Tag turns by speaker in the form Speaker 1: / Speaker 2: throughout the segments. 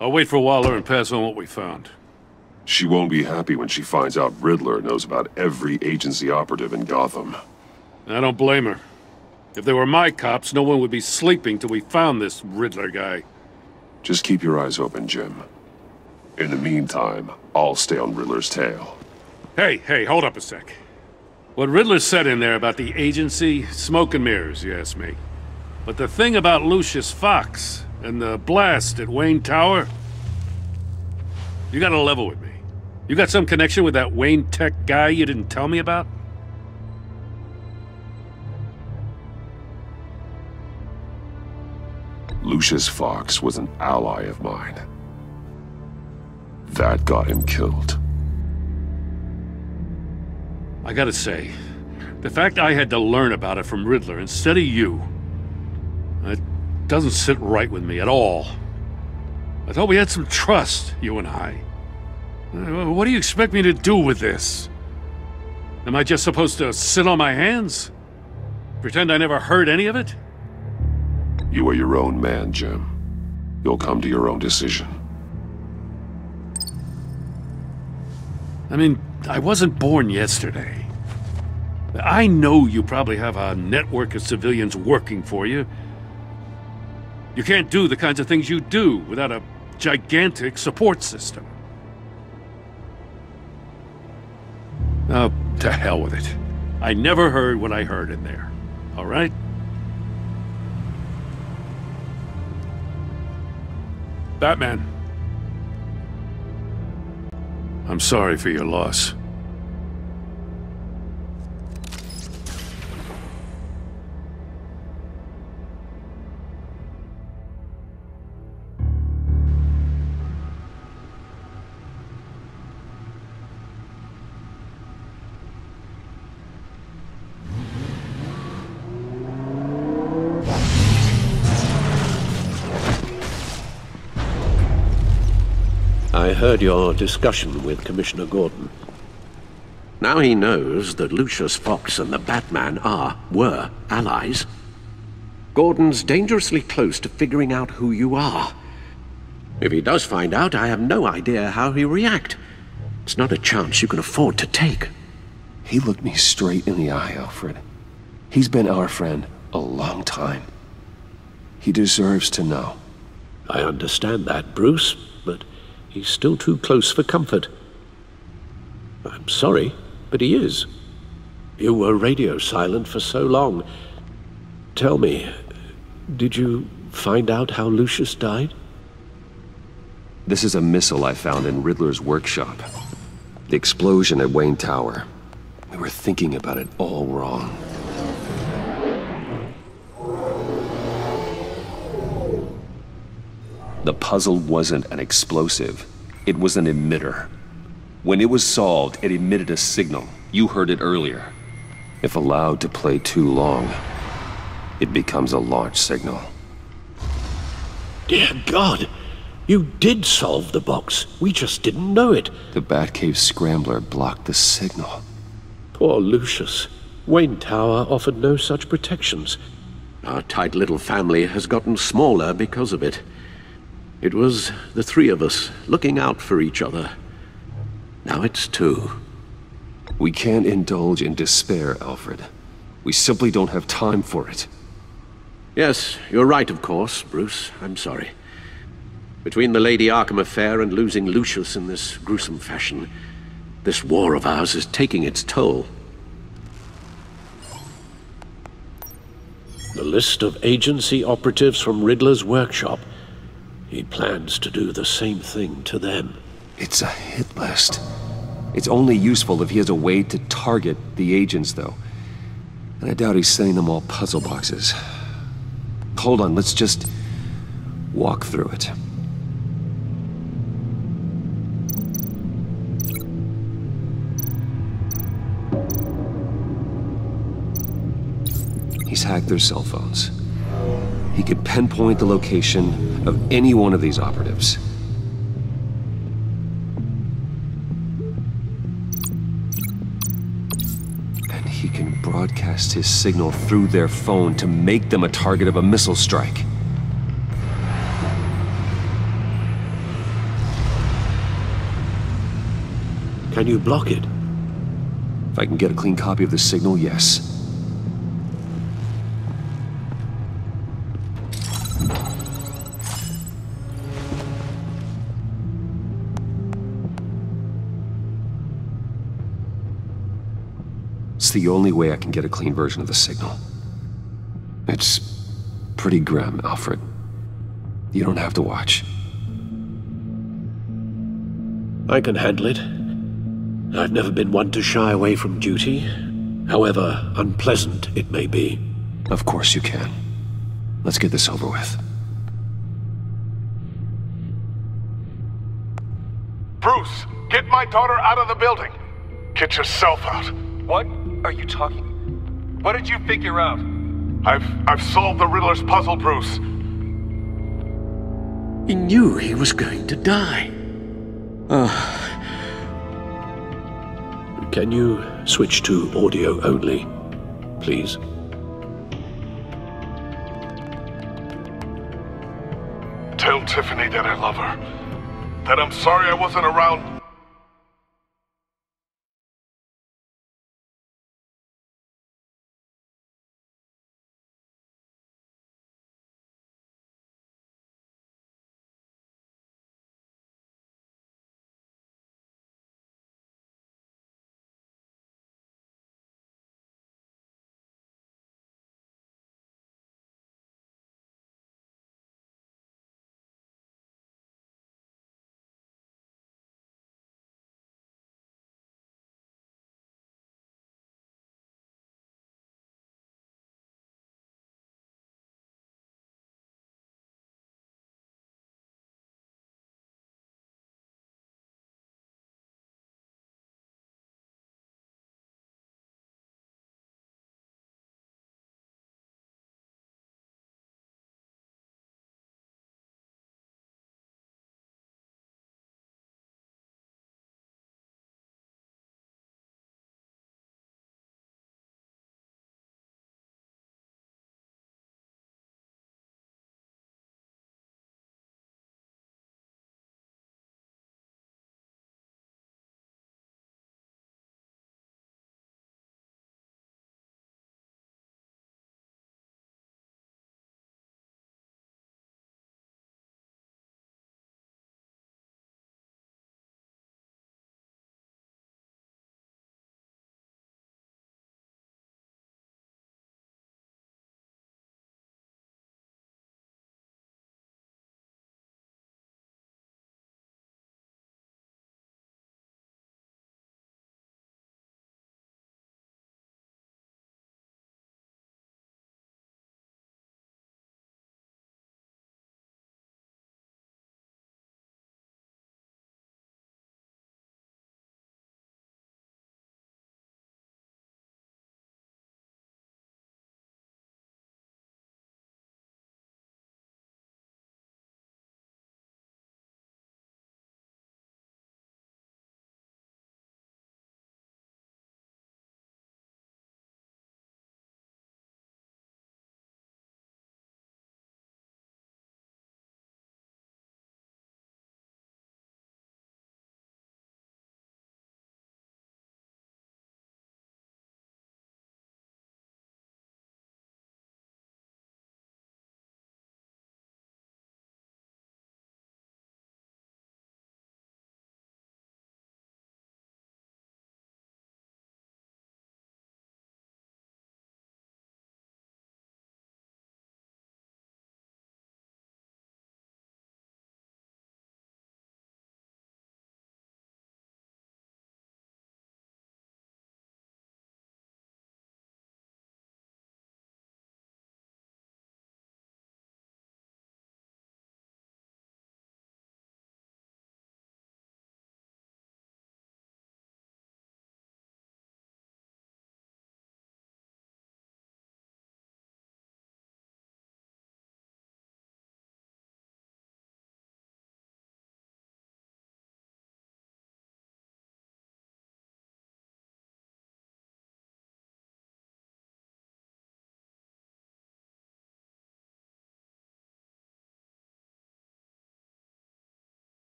Speaker 1: I'll wait for Waller and pass on what we found.
Speaker 2: She won't be happy when she finds out Riddler knows about every agency operative in Gotham.
Speaker 1: I don't blame her. If they were my cops, no one would be sleeping till we found this Riddler guy.
Speaker 2: Just keep your eyes open, Jim. In the meantime, I'll stay on Riddler's tail.
Speaker 1: Hey, hold up a sec. What Riddler said in there about the agency, smoke and mirrors, you ask me. But the thing about Lucius Fox and the blast at Wayne Tower, you gotta level with me. You got some connection with that Wayne Tech guy you didn't tell me about?
Speaker 2: Lucius Fox was an ally of mine. That got him killed.
Speaker 1: I gotta say, the fact I had to learn about it from Riddler instead of you, it doesn't sit right with me at all. I thought we had some trust, you and I. What do you expect me to do with this? Am I just supposed to sit on my hands? Pretend I never heard any of it?
Speaker 2: You are your own man, Jim. You'll come to your own decision.
Speaker 1: I mean, I wasn't born yesterday. I know you probably have a network of civilians working for you. You can't do the kinds of things you do without a gigantic support system. Oh, to hell with it. I never heard what I heard in there. All right? Batman. I'm sorry for your loss.
Speaker 3: I heard your discussion with Commissioner Gordon. Now he knows that Lucius Fox and the Batman were allies. Gordon's dangerously close to figuring out who you are. If he does find out, I have no idea how he'll react. It's not a chance you can afford to take.
Speaker 4: He looked me straight in the eye, Alfred. He's been our friend a long time. He deserves to know.
Speaker 3: I understand that, Bruce, but he's still too close for comfort. I'm sorry, but he is. You were radio silent for so long. Tell me, did you find out how Lucius died?
Speaker 4: This is a missile I found in Riddler's workshop. The explosion at Wayne Tower. We were thinking about it all wrong. The puzzle wasn't an explosive. It was an emitter. When it was solved, it emitted a signal. You heard it earlier. If allowed to play too long, it becomes a launch signal.
Speaker 3: Dear God! You did solve the box. We just didn't know it.
Speaker 4: The Batcave scrambler blocked the signal.
Speaker 3: Poor Lucius. Wayne Tower offered no such protections. Our tight little family has gotten smaller because of it. It was the three of us looking out for each other. Now it's two.
Speaker 4: We can't indulge in despair, Alfred. We simply don't have time for it.
Speaker 3: Yes, you're right, of course, Bruce. I'm sorry. Between the Lady Arkham affair and losing Lucius in this gruesome fashion, this war of ours is taking its toll. The list of agency operatives from Riddler's workshop. He plans to do the same thing to them.
Speaker 4: It's a hit list. It's only useful if he has a way to target the agents, though. And I doubt he's sending them all puzzle boxes. Hold on, let's just walk through it. He's hacked their cell phones. He could pinpoint the location of any one of these operatives. And he can broadcast his signal through their phone to make them a target of a missile strike.
Speaker 3: Can you block it?
Speaker 4: If I can get a clean copy of the signal, yes. It's the only way I can get a clean version of the signal. It's pretty grim, Alfred. You don't have to watch.
Speaker 3: I can handle it. I've never been one to shy away from duty, however unpleasant it may be.
Speaker 4: Of course you can. Let's get this over with.
Speaker 5: Bruce, get my daughter out of the building. Get yourself out.
Speaker 6: What are you talking? What did you figure out?
Speaker 5: I've solved the Riddler's puzzle, Bruce.
Speaker 3: He knew he was going to die. Can you switch to audio only, please?
Speaker 5: Tell Tiffany that I love her. That I'm sorry I wasn't around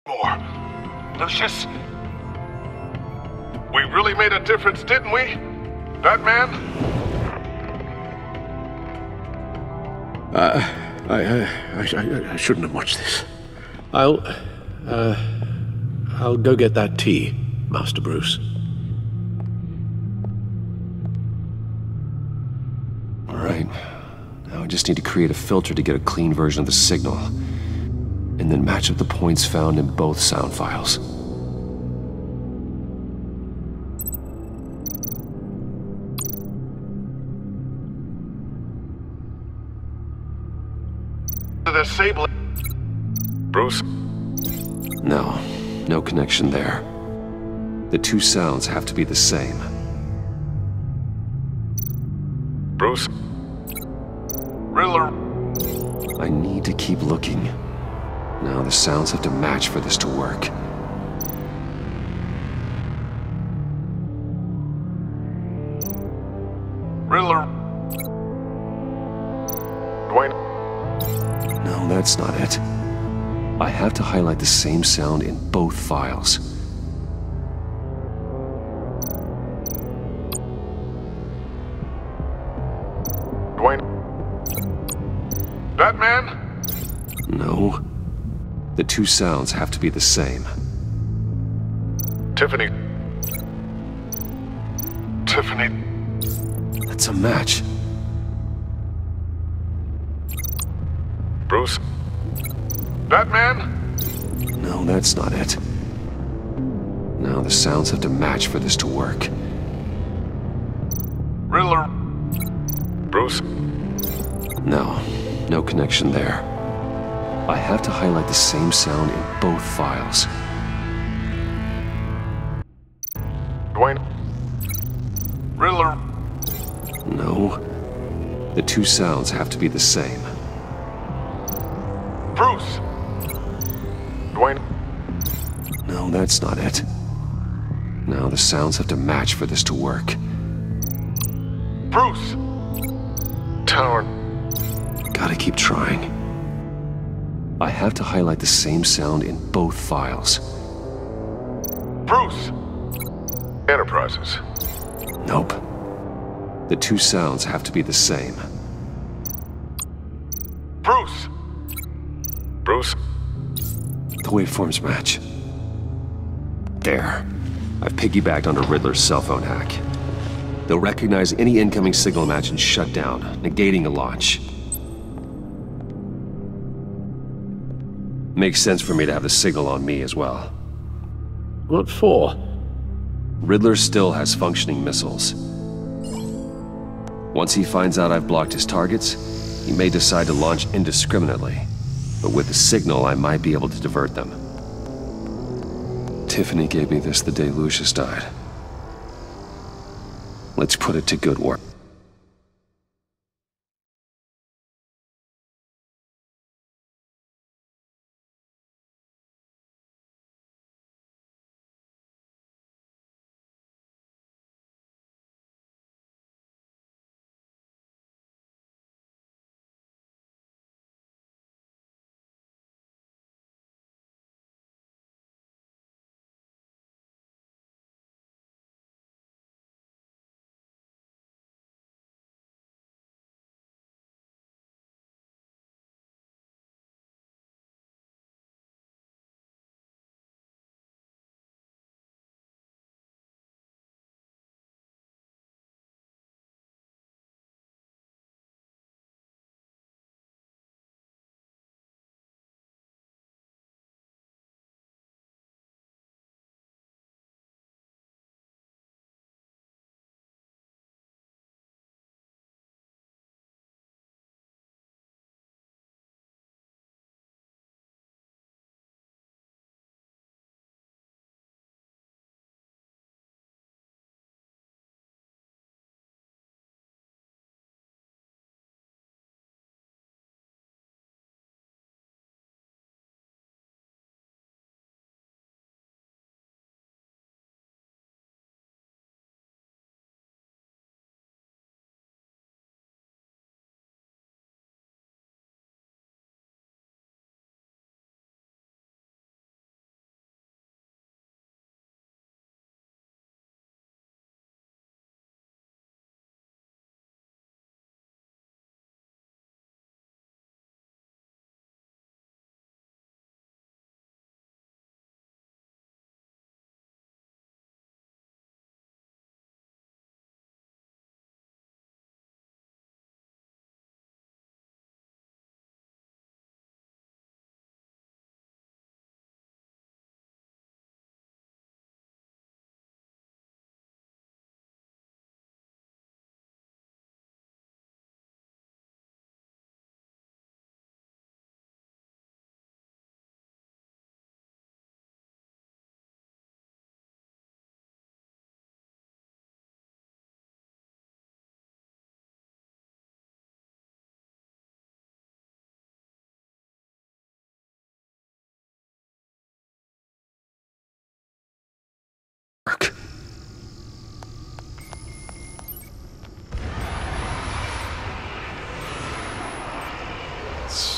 Speaker 5: more. Lucius? We really made a difference, didn't we? Batman?
Speaker 3: I shouldn't have watched this. I'll go get that tea, Master Bruce.
Speaker 4: All right. Now I just need to create a filter to get a clean version of the signal, and then match up the points found in both sound files.
Speaker 5: The Sable... Bruce?
Speaker 4: No connection there. The two sounds have to be the same.
Speaker 5: Bruce? Riddler?
Speaker 4: I need to keep looking. Now the sounds have to match for this to work.
Speaker 5: Riddler? Dwayne?
Speaker 4: No, that's not it. I have to highlight the same sound in both files.
Speaker 5: Dwayne? Batman?
Speaker 4: No. The two sounds have to be the same.
Speaker 5: Tiffany? Tiffany?
Speaker 4: That's a match.
Speaker 5: Bruce? Batman?
Speaker 4: No, that's not it. Now the sounds have to match for this to work.
Speaker 5: Riddler? Bruce?
Speaker 4: No connection there. I have to highlight the same sound in both files.
Speaker 5: Dwayne? Riddler?
Speaker 4: No. The two sounds have to be the same.
Speaker 5: Bruce? Dwayne?
Speaker 4: No, that's not it. Now the sounds have to match for this to work.
Speaker 5: Bruce? Tower?
Speaker 4: Gotta keep trying. I have to highlight the same sound in both files.
Speaker 5: Bruce? Enterprises?
Speaker 4: Nope. The two sounds have to be the same.
Speaker 5: Bruce? Bruce?
Speaker 4: The waveforms match. There. I've piggybacked onto Riddler's cell phone hack. They'll recognize any incoming signal match and shut down, negating a launch. Makes sense for me to have the signal on me as well.
Speaker 3: What for?
Speaker 4: Riddler still has functioning missiles. Once he finds out I've blocked his targets, he may decide to launch indiscriminately. But with the signal, I might be able to divert them. Tiffany gave me this the day Lucius died. Let's put it to good work.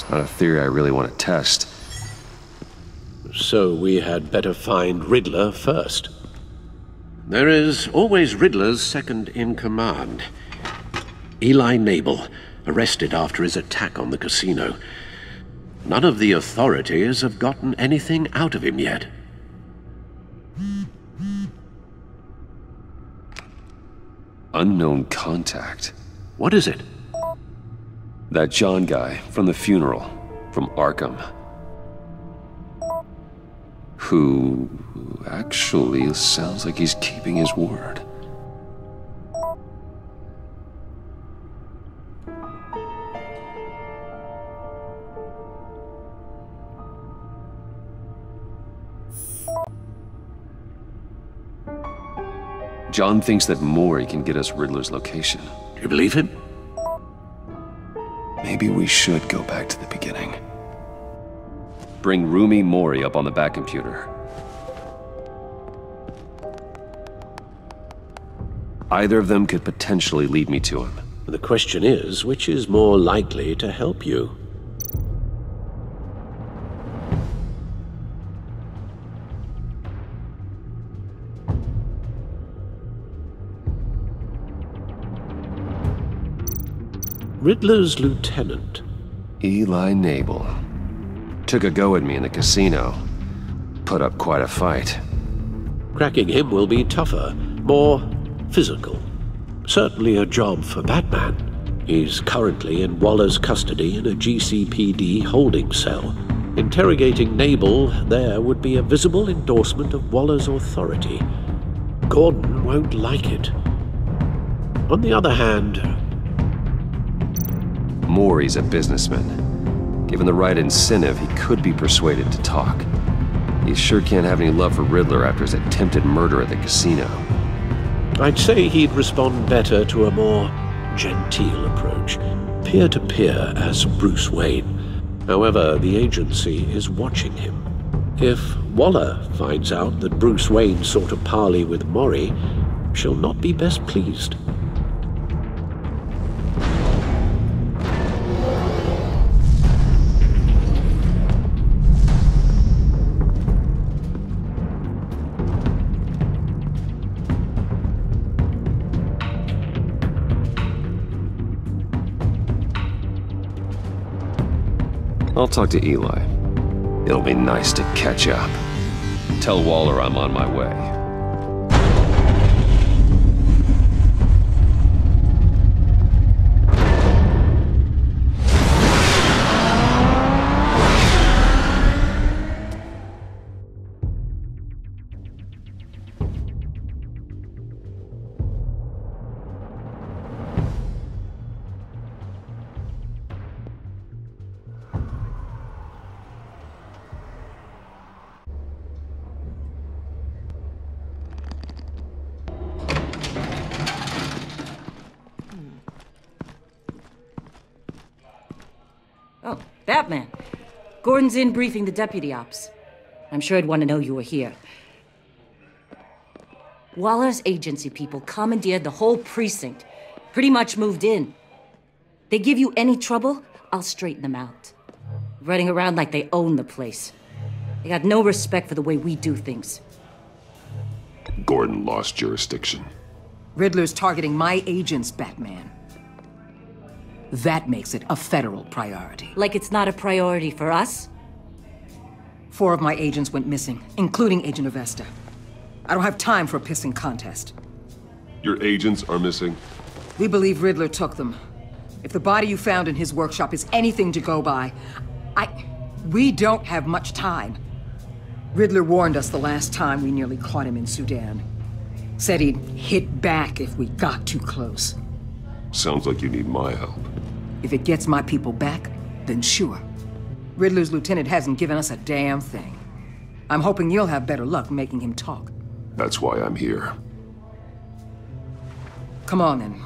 Speaker 4: It's not a theory I really want to test.
Speaker 3: So we had better find Riddler first. There is always Riddler's second-in-command. Eli Nabel, arrested after his attack on the casino. None of the authorities have gotten anything out of him yet.
Speaker 4: Unknown contact.
Speaker 3: What is it?
Speaker 4: That John guy from the funeral, from Arkham. Who actually sounds like he's keeping his word. John thinks that Mori can get us Riddler's location.
Speaker 3: Do you believe him?
Speaker 4: Maybe we should go back to the beginning. Bring Rumi Mori up on the back computer. Either of them could potentially lead me to him.
Speaker 3: The question is, which is more likely to help you? Riddler's lieutenant.
Speaker 4: Eli Nabel. Took a go at me in the casino. Put up quite a fight.
Speaker 3: Cracking him will be tougher, more physical. Certainly a job for Batman. He's currently in Waller's custody in a GCPD holding cell. Interrogating Nabel there would be a visible endorsement of Waller's authority. Gordon won't like it. On the other hand,
Speaker 4: Mori's a businessman. Given the right incentive, he could be persuaded to talk. He sure can't have any love for Riddler after his attempted murder at the casino.
Speaker 3: I'd say he'd respond better to a more genteel approach, peer-to-peer as Bruce Wayne. However, the agency is watching him. If Waller finds out that Bruce Wayne sought a parley with Mori, she'll not be best pleased.
Speaker 4: I'll talk to Eli. It'll be nice to catch up. Tell Waller I'm on my way.
Speaker 7: Oh, Batman. Gordon's in briefing the deputy ops. I'm sure I'd want to know you were here. Waller's agency people commandeered the whole precinct. Pretty much moved in. They give you any trouble, I'll straighten them out. Running around like they own the place. They got no respect for the way we do things.
Speaker 2: Gordon lost jurisdiction.
Speaker 8: Riddler's targeting my agents, Batman. That makes it a federal priority.
Speaker 7: Like it's not a priority for us?
Speaker 8: 4 of my agents went missing, including Agent Avesta. I don't have time for a pissing contest.
Speaker 2: Your agents are missing?
Speaker 8: We believe Riddler took them. If the body you found in his workshop is anything to go by, we don't have much time. Riddler warned us the last time we nearly caught him in Sudan. Said he'd hit back if we got too close.
Speaker 2: Sounds like you need my help.
Speaker 8: If it gets my people back, then sure. Riddler's lieutenant hasn't given us a damn thing. I'm hoping you'll have better luck making him talk.
Speaker 2: That's why I'm here.
Speaker 8: Come on, then.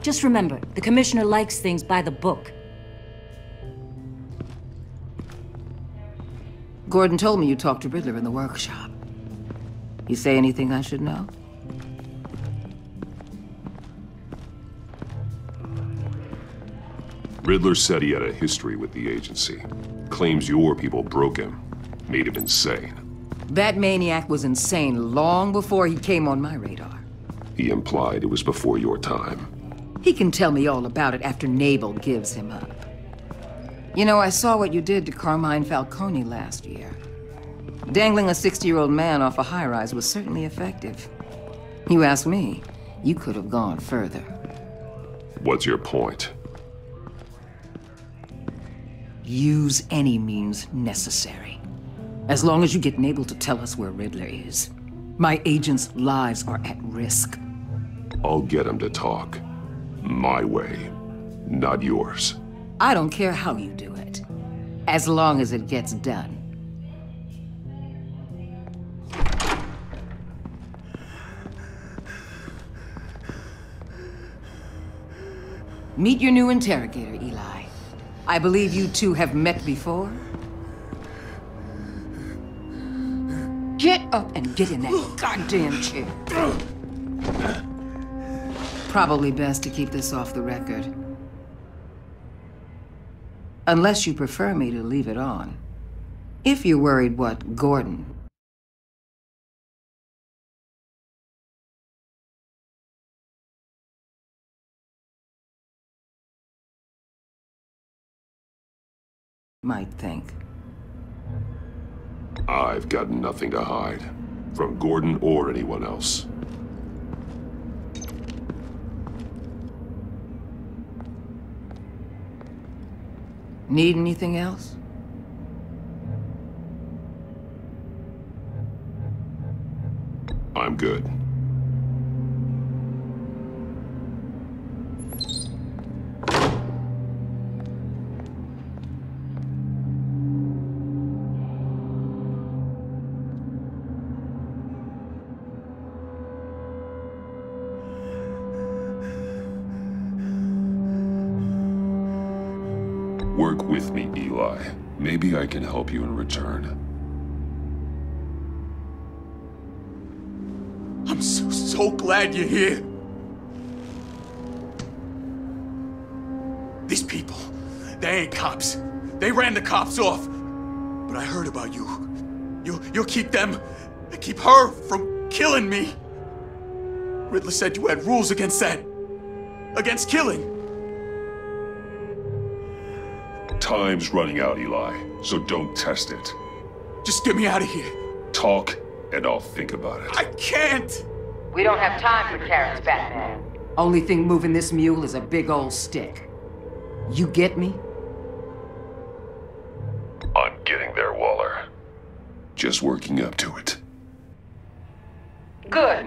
Speaker 7: Just remember, the commissioner likes things by the book.
Speaker 8: Gordon told me you talked to Riddler in the workshop. You say anything I should know?
Speaker 2: Riddler said he had a history with the agency. Claims your people broke him, made him insane.
Speaker 8: That maniac was insane long before he came on my radar.
Speaker 2: He implied it was before your time.
Speaker 8: He can tell me all about it after Nabel gives him up. You know, I saw what you did to Carmine Falcone last year. Dangling a 60-year-old man off a high-rise was certainly effective. You ask me, you could have gone further.
Speaker 2: What's your point?
Speaker 8: Use any means necessary. As long as you get Nabel to tell us where Riddler is. My agents' lives are at risk.
Speaker 2: I'll get him to talk. My way, not yours.
Speaker 8: I don't care how you do it, as long as it gets done. Meet your new interrogator, Eli. I believe you two have met before. Get up and get in that goddamn chair. Probably best to keep this off the record. Unless you prefer me to leave it on. If you're worried what Gordon might think.
Speaker 2: I've got nothing to hide. From Gordon or anyone else.
Speaker 8: Need anything else?
Speaker 2: I'm good. Work with me, Eli. Maybe I can help you in return.
Speaker 9: I'm so glad you're here. These people, they ain't cops. They ran the cops off. But I heard about you. You'll keep them, keep her from killing me. Riddler said you had rules against that. Against killing.
Speaker 2: Time's running out, Eli, so don't test it.
Speaker 9: Just get me out of here.
Speaker 2: Talk, and I'll think about it.
Speaker 9: I can't!
Speaker 8: We don't have time for carrots, Batman. Only thing moving this mule is a big old stick. You get me?
Speaker 2: I'm getting there, Waller. Just working up to it.
Speaker 8: Good.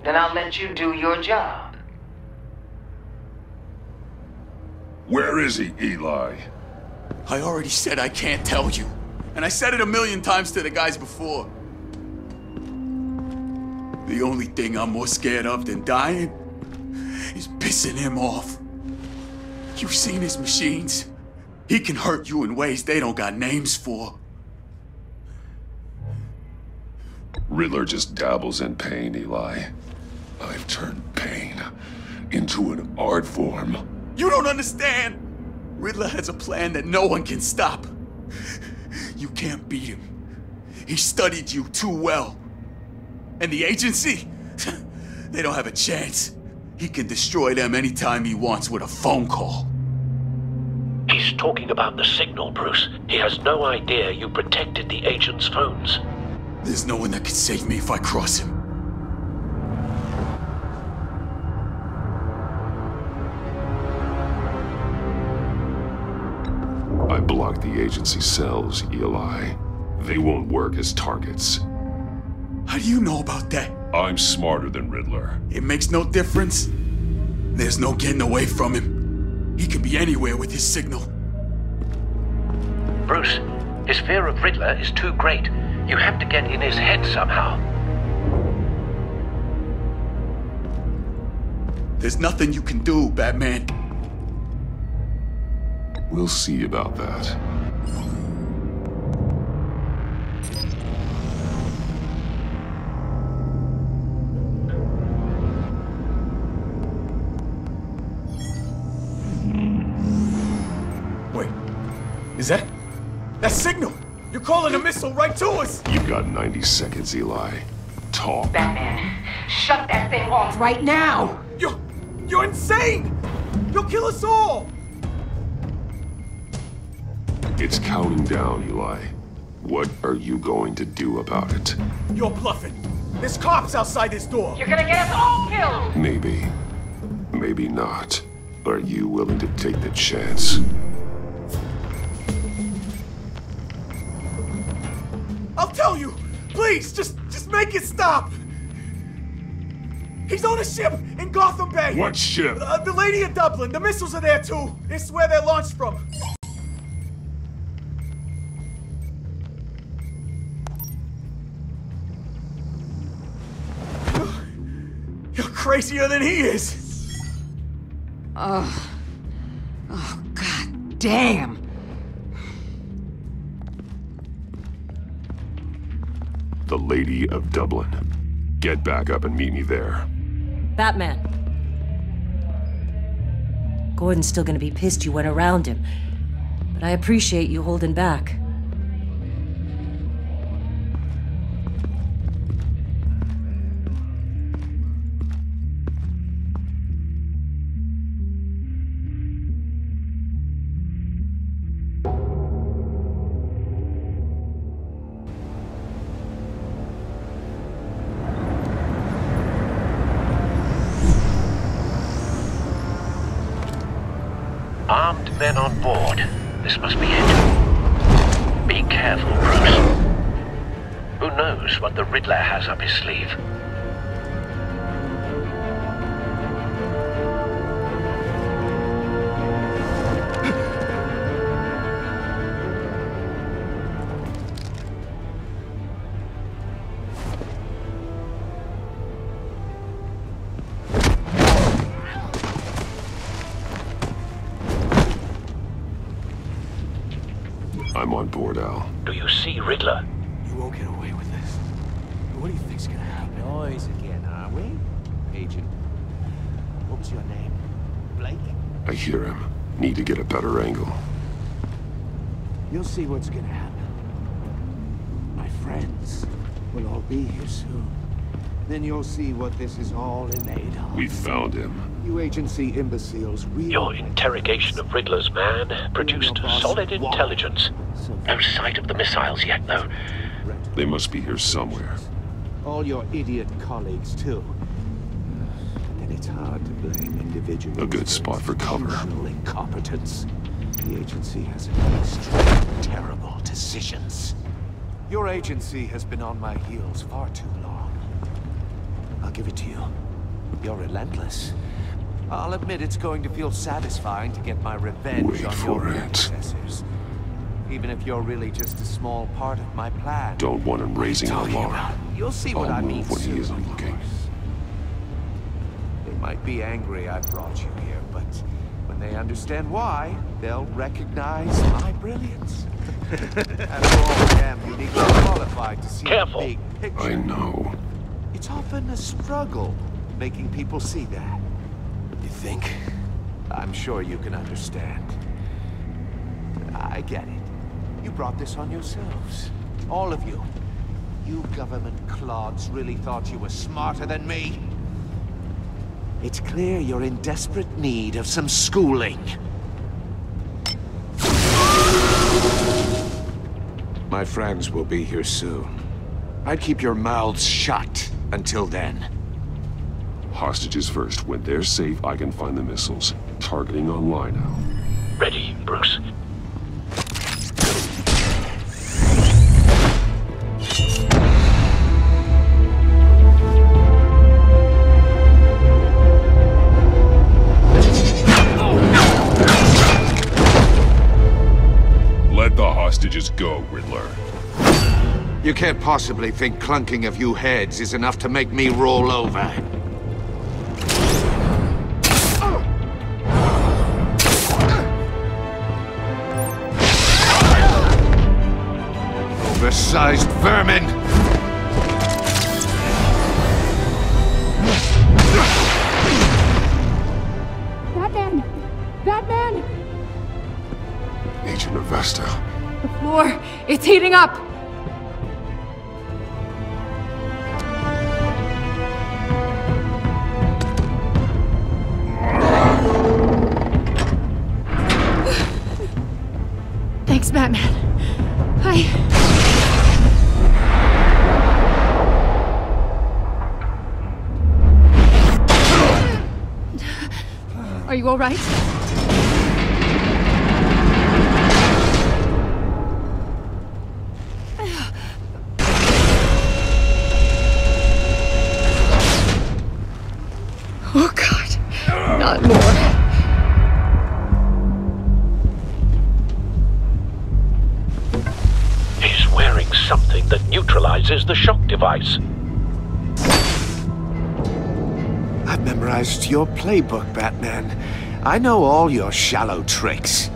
Speaker 8: Then I'll let you do your job.
Speaker 2: Where is he, Eli?
Speaker 9: I already said I can't tell you. And I said it 1,000,000 times to the guys before. The only thing I'm more scared of than dying is pissing him off. You've seen his machines. He can hurt you in ways they don't got names for.
Speaker 2: Riddler just dabbles in pain, Eli. I've turned pain into an art form.
Speaker 9: You don't understand! Riddler has a plan that no one can stop. You can't beat him. He studied you too well. And the agency? They don't have a chance. He can destroy them anytime he wants with a phone call.
Speaker 3: He's talking about the signal, Bruce. He has no idea you protected the agent's phones.
Speaker 9: There's no one that can save me if I cross him.
Speaker 2: I blocked the agency cells, Eli. They won't work as targets.
Speaker 9: How do you know about that?
Speaker 2: I'm smarter than Riddler.
Speaker 9: It makes no difference. There's no getting away from him. He can be anywhere with his signal.
Speaker 3: Bruce, his fear of Riddler is too great. You have to get in his head somehow.
Speaker 9: There's nothing you can do, Batman.
Speaker 2: We'll see about that.
Speaker 9: Is that signal? You're calling a missile right to us!
Speaker 2: You've got 90 seconds, Eli. Talk.
Speaker 8: Batman, shut that thing off right now!
Speaker 9: You're insane! You'll kill us all!
Speaker 2: It's counting down, Eli. What are you going to do about it?
Speaker 9: You're bluffing. There's cops outside this door.
Speaker 8: You're gonna get us all killed!
Speaker 2: Maybe. Maybe not. Are you willing to take the chance?
Speaker 9: I'll tell you! Please, just make it stop! He's on a ship in Gotham Bay!
Speaker 2: What ship?
Speaker 9: The Lady of Dublin. The missiles are there too. It's where they're launched from. You're crazier than he is!
Speaker 8: Oh, god damn!
Speaker 2: The Lady of Dublin. Get back up and meet me there.
Speaker 7: Batman. Gordon's still gonna be pissed you went around him, but I appreciate you holding back.
Speaker 3: Armed men on board. This must be it. Be careful, Bruce. Who knows what the Riddler has up his sleeve?
Speaker 2: I'm on board, Al.
Speaker 3: Do you see Riddler?
Speaker 10: You won't get away with this. What do you think's gonna happen?
Speaker 11: Noise again, are we? Agent. What was your name? Blake?
Speaker 2: I hear him. Need to get a better angle.
Speaker 11: You'll see what's gonna happen. My friends will all be here soon. Then you'll see what this is all in aid of.
Speaker 2: We found him.
Speaker 11: You agency imbeciles really...
Speaker 3: Your interrogation of Riddler's man produced solid intelligence. No sight of the missiles yet, though.
Speaker 2: They must be here somewhere.
Speaker 11: All your idiot colleagues, too. And it's hard to blame individuals.
Speaker 2: A good spot for cover.
Speaker 11: Incompetence. The agency has made extremely terrible decisions. Your agency has been on my heels far too long. I'll give it to you. You're relentless. I'll admit it's going to feel satisfying to get my revenge on your predecessors. Even if you're really just a small part of my plan.
Speaker 2: Don't want him raising an alarm.
Speaker 11: You'll see what I mean
Speaker 2: I'll move when he isn't
Speaker 11: of
Speaker 2: looking.
Speaker 11: course. They might be angry I brought you here, but when they understand why, they'll recognize my brilliance. After all, I am uniquely qualified to see the big picture.
Speaker 2: I know.
Speaker 11: It's often a struggle making people see that.
Speaker 10: You think?
Speaker 11: I'm sure you can understand. I get it. You brought this on yourselves. All of you. You government clods really thought you were smarter than me? It's clear you're in desperate need of some schooling. My friends will be here soon. I'd keep your mouths shut until then.
Speaker 2: Hostages first. When they're safe, I can find the missiles. Targeting online now.
Speaker 3: Ready, Bruce.
Speaker 2: Let the hostages go, Riddler.
Speaker 11: You can't possibly think clunking a few heads is enough to make me roll over. Oversized vermin!
Speaker 12: Batman! Batman!
Speaker 2: Agent Agent Avesta.
Speaker 12: The floor, it's heating up! Thanks, Batman. Are you all right? Oh, God. Not more.
Speaker 3: He's wearing something that neutralizes the shock device.
Speaker 11: I've memorized your playbook, Batman. I know all your shallow tricks.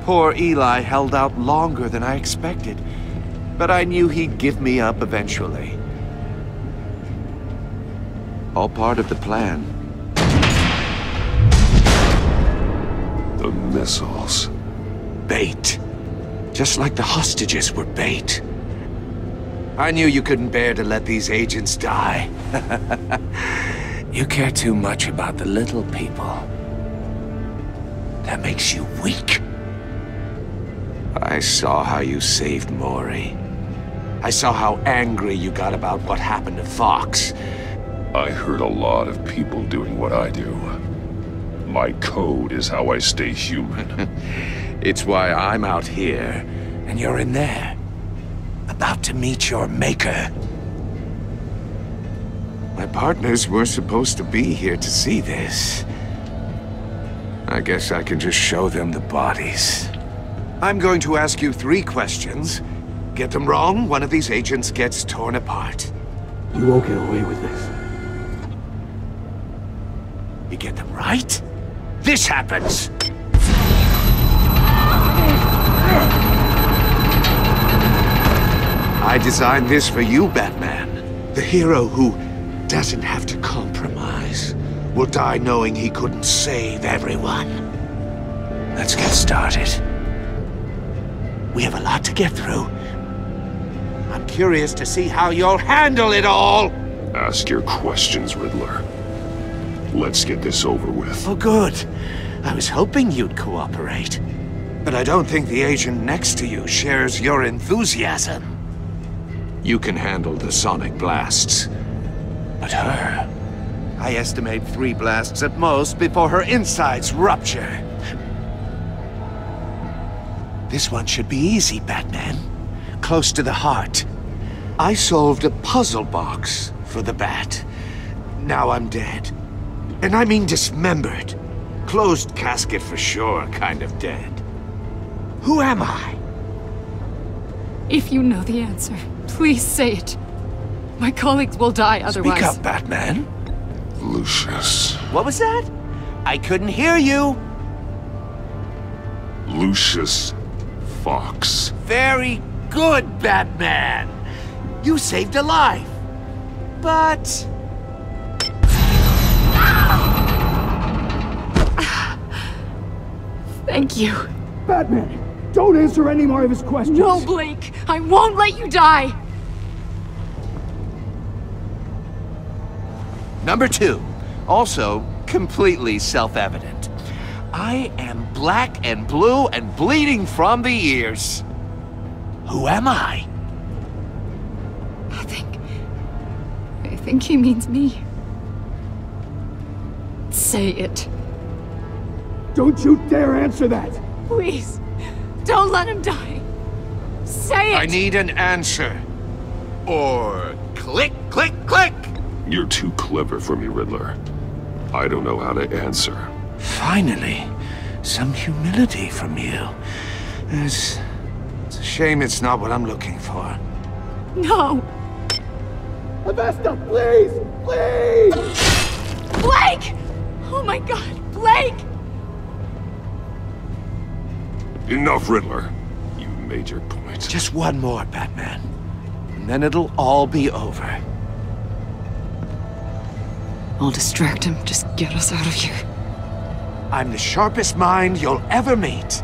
Speaker 11: Poor Eli held out longer than I expected, but I knew he'd give me up eventually. All part of the plan.
Speaker 2: The missiles.
Speaker 11: Bait. Just like the hostages were bait. I knew you couldn't bear to let these agents die. You care too much about the little people. That makes you weak. I saw how you saved Maury. I saw how angry you got about what happened to Fox.
Speaker 2: I heard a lot of people doing what I do. My code is how I stay human.
Speaker 11: It's why I'm out here, and you're in there. About to meet your maker. My partners were supposed to be here to see this. I guess I can just show them the bodies. I'm going to ask you 3 questions. Get them wrong, one of these agents gets torn apart.
Speaker 10: You won't get away with this.
Speaker 11: You get them right, this happens! I designed this for you, Batman. The hero who doesn't have to compromise will die knowing he couldn't save everyone. Let's get started. We have a lot to get through. I'm curious to see how you'll handle it all!
Speaker 2: Ask your questions, Riddler. Let's get this over with.
Speaker 11: Oh, good. I was hoping you'd cooperate. But I don't think the agent next to you shares your enthusiasm. You can handle the sonic blasts. But her... I estimate 3 blasts at most before her insides rupture. This one should be easy, Batman. Close to the heart. I solved a puzzle box for the Bat. Now I'm dead. And I mean dismembered. Closed casket for sure, kind of dead. Who am I?
Speaker 12: If you know the answer, please say it. My colleagues will die otherwise.
Speaker 11: Speak up, Batman.
Speaker 2: Lucius.
Speaker 11: What was that? I couldn't hear you.
Speaker 2: Lucius Fox.
Speaker 11: Very good, Batman. You saved a life. But...
Speaker 12: Thank you.
Speaker 10: Batman, don't answer any more of his questions.
Speaker 12: No, Blake. I won't let you die.
Speaker 11: Number 2. Also, completely self-evident. I am black and blue and bleeding from the ears. Who am I?
Speaker 12: I think he means me. Say it.
Speaker 10: Don't you dare answer that!
Speaker 12: Please, don't let him die. Say it!
Speaker 11: I need an answer. Or click, click, click!
Speaker 2: You're too clever for me, Riddler. I don't know how to answer.
Speaker 11: Finally, some humility from you. It's a shame it's not what I'm looking for.
Speaker 12: No!
Speaker 10: Avesta, please! Please!
Speaker 12: Blake! Oh my God, Blake!
Speaker 2: Enough, Riddler. You made your point.
Speaker 11: Just one more, Batman. And then it'll all be over.
Speaker 12: I'll distract him. Just get us out of here.
Speaker 11: I'm the sharpest mind you'll ever meet.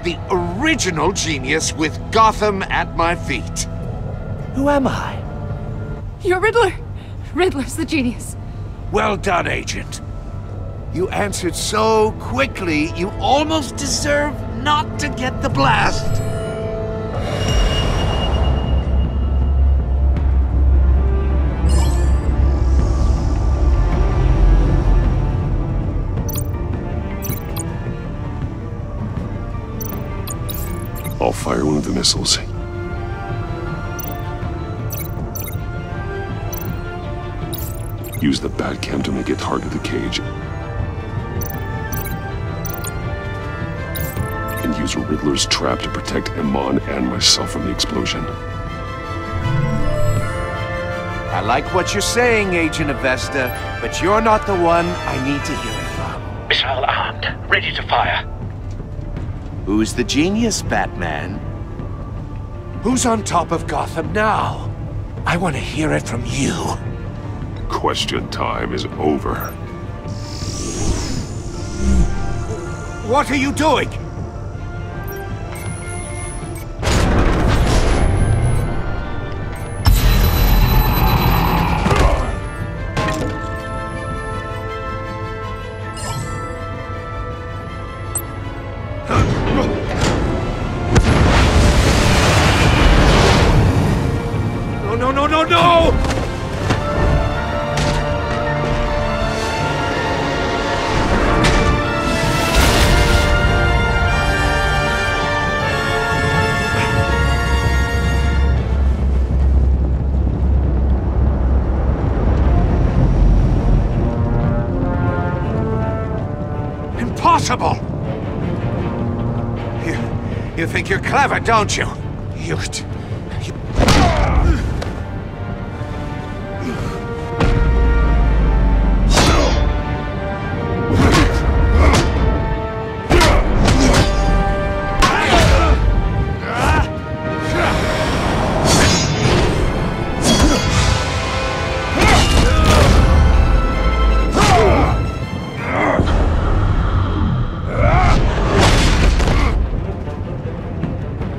Speaker 11: The original genius with Gotham at my feet. Who am I?
Speaker 12: You're Riddler. Riddler's the genius.
Speaker 11: Well done, Agent. You answered so quickly, you almost deserve not to get the blast.
Speaker 2: I'll fire one of the missiles. Use the Batcam to make it target the cage. And use Riddler's trap to protect Iman and myself from the explosion.
Speaker 11: I like what you're saying, Agent Avesta, but you're not the one I need to hear it from.
Speaker 13: Missile armed, ready to fire.
Speaker 11: Who's the genius, Batman? Who's on top of Gotham now? I want to hear it from you.
Speaker 2: Question time is over.
Speaker 11: What are you doing? No! Impossible! You think you're clever, don't you?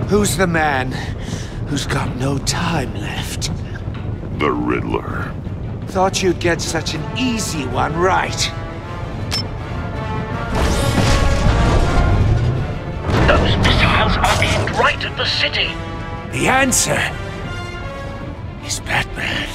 Speaker 11: Who's the man who's got no time left?
Speaker 2: The Riddler.
Speaker 11: Thought you'd get such an easy one right.
Speaker 13: Those missiles are aimed right at the city.
Speaker 11: The answer is Batman.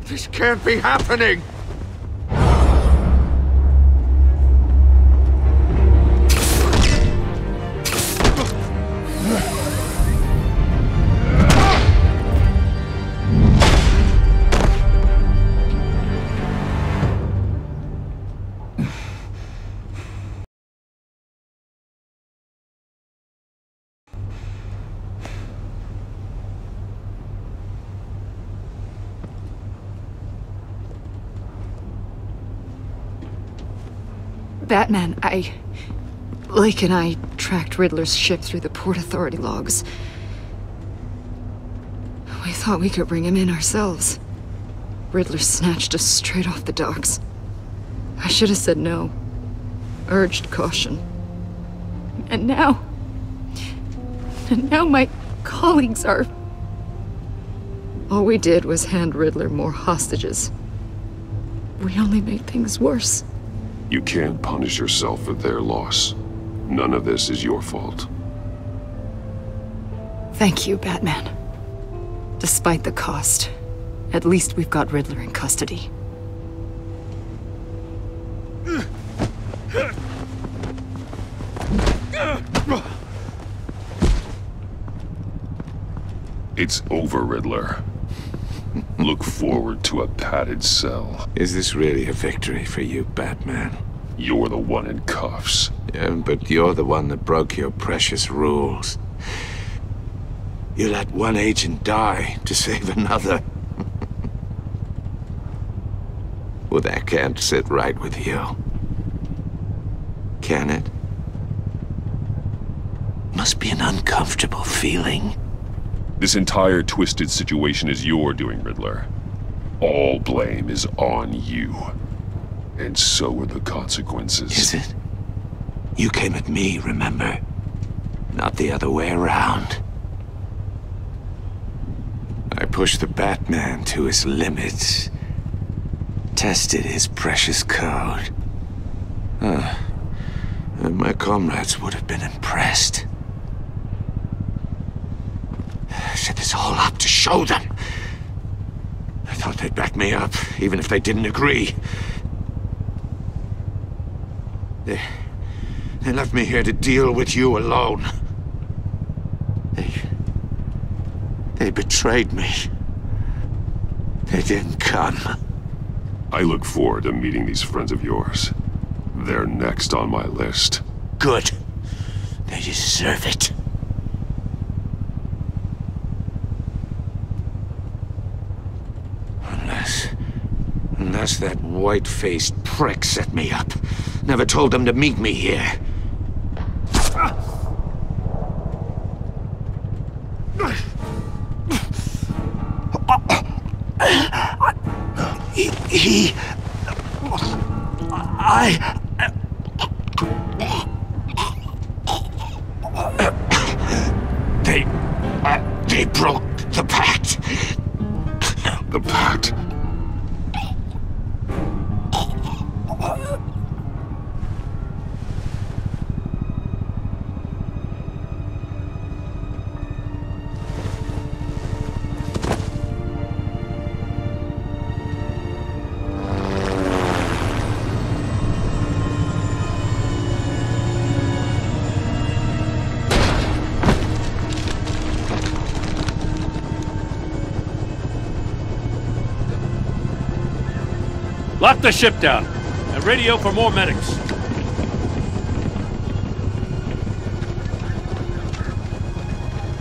Speaker 11: This can't be happening!
Speaker 12: Batman, Lake and I tracked Riddler's ship through the Port Authority logs. We thought we could bring him in ourselves. Riddler snatched us straight off the docks. I should have said no. Urged caution. And now my colleagues are... All we did was hand Riddler more hostages. We only made things worse.
Speaker 2: You can't punish yourself for their loss. None of this is your fault.
Speaker 12: Thank you, Batman. Despite the cost, at least we've got Riddler in custody.
Speaker 2: It's over, Riddler. Look forward to a padded cell.
Speaker 14: Is this really a victory for you, Batman?
Speaker 2: You're the one in cuffs.
Speaker 14: Yeah, but you're the one that broke your precious rules. You let one agent die to save another. Well, that can't sit right with you. Can it? Must be an uncomfortable feeling.
Speaker 2: This entire twisted situation is your doing, Riddler. All blame is on you. And so are the consequences.
Speaker 14: Is it? You came at me, remember? Not the other way around. I pushed the Batman to his limits. Tested his precious code. And my comrades would have been impressed. I set this all up to show them. I thought they'd back me up, even if they didn't agree. They left me here to deal with you alone. They betrayed me. They didn't come.
Speaker 2: I look forward to meeting these friends of yours. They're next on my list.
Speaker 14: Good. They deserve it. Unless that white-faced prick set me up. Never told them to meet me here. They broke the pact.
Speaker 2: The pact?
Speaker 1: Lock the ship down, and radio for more medics.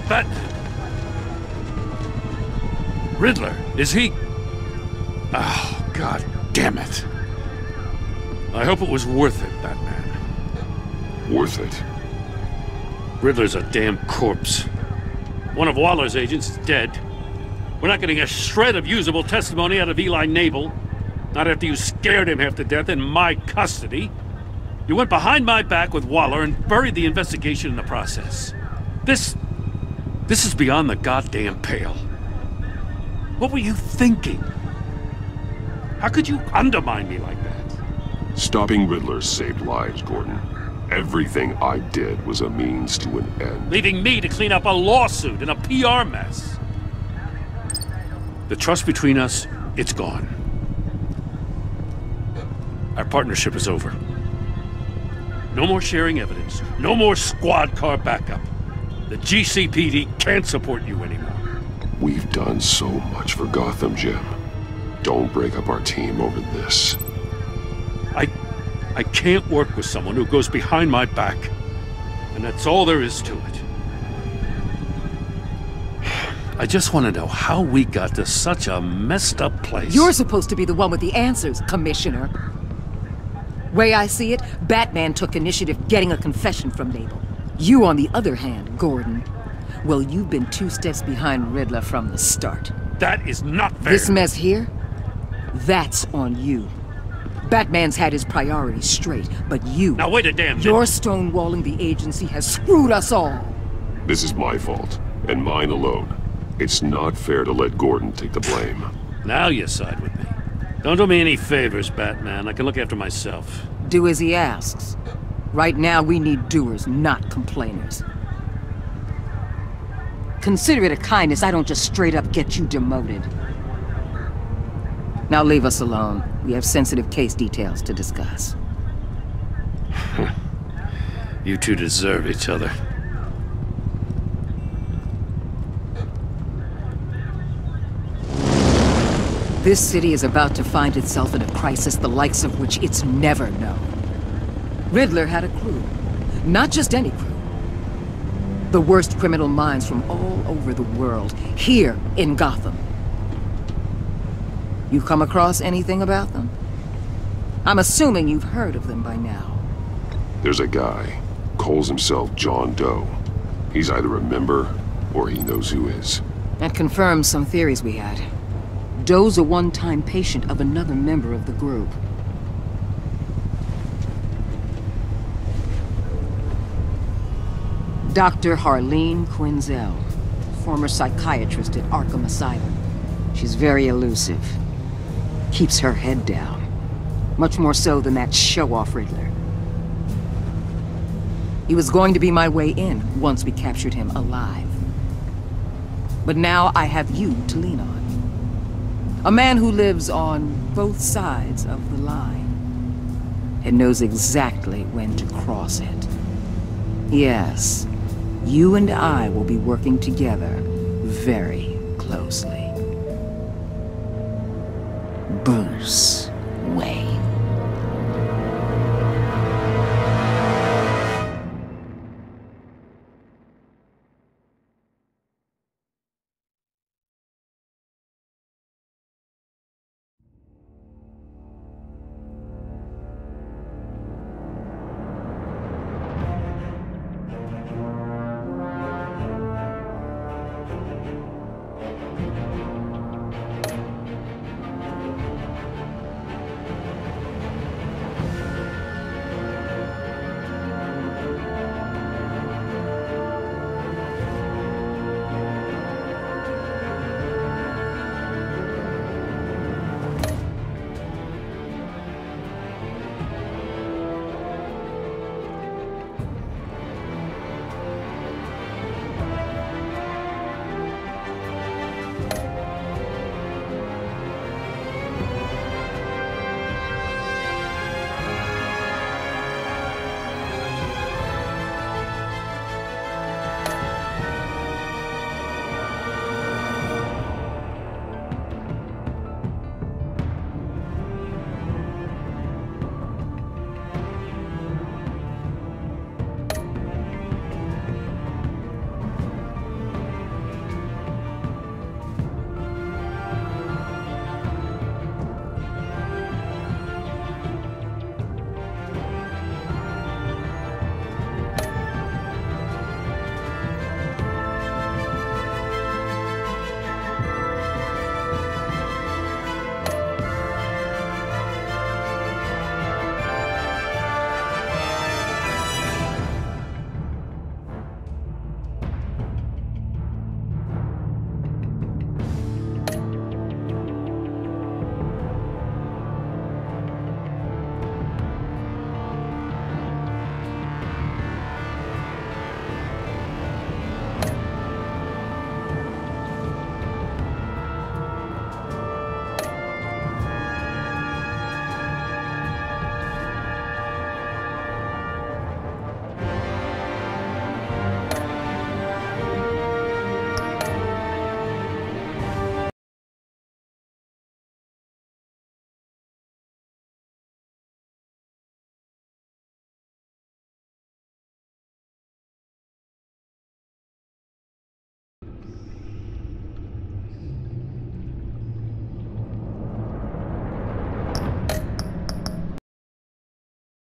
Speaker 1: But... Riddler, is he... Oh, God damn it. I hope it was worth it, Batman.
Speaker 2: Worth it?
Speaker 1: Riddler's a damn corpse. One of Waller's agents is dead. We're not getting a shred of usable testimony out of Eli Nabel. Not after you scared him half to death in my custody. You went behind my back with Waller and buried the investigation in the process. This is beyond the goddamn pale. What were you thinking? How could you undermine me like that?
Speaker 2: Stopping Riddler saved lives, Gordon. Everything I did was a means to an end.
Speaker 1: Leaving me to clean up a lawsuit and a PR mess. The trust between us, it's gone. Our partnership is over. No more sharing evidence. No more squad car backup. The GCPD can't support you anymore.
Speaker 2: We've done so much for Gotham, Jim. Don't break up our team over this.
Speaker 1: I can't work with someone who goes behind my back. And that's all there is to it. I just want to know how we got to such a messed up place.
Speaker 8: You're supposed to be the one with the answers, Commissioner. Way I see it, Batman took initiative getting a confession from Nabel. You, on the other hand, Gordon, well, you've been 2 steps behind Riddler from the start.
Speaker 1: That is not fair.
Speaker 8: This mess here, that's on you. Batman's had his priorities straight, but you...
Speaker 1: Now wait a damn minute.
Speaker 8: Your stonewalling the agency has screwed us all.
Speaker 2: This is my fault, and mine alone. It's not fair to let Gordon take the blame.
Speaker 1: Now you side with me. Don't do me any favors, Batman. I can look after myself.
Speaker 8: Do as he asks. Right now, we need doers, not complainers. Consider it a kindness I don't just straight up get you demoted. Now leave us alone. We have sensitive case details to discuss.
Speaker 1: You two deserve each other.
Speaker 8: This city is about to find itself in a crisis the likes of which it's never known. Riddler had a crew. Not just any crew. The worst criminal minds from all over the world, here in Gotham. You come across anything about them? I'm assuming you've heard of them by now.
Speaker 2: There's a guy, calls himself John Doe. He's either a member, or he knows who is.
Speaker 8: That confirms some theories we had. Doe's a one-time patient of another member of the group. Dr. Harleen Quinzel, former psychiatrist at Arkham Asylum. She's very elusive. Keeps her head down. Much more so than that show-off Riddler. He was going to be my way in once we captured him alive. But now I have you to lean on. A man who lives on both sides of the line and knows exactly when to cross it. Yes, you and I will be working together very closely. Bruce.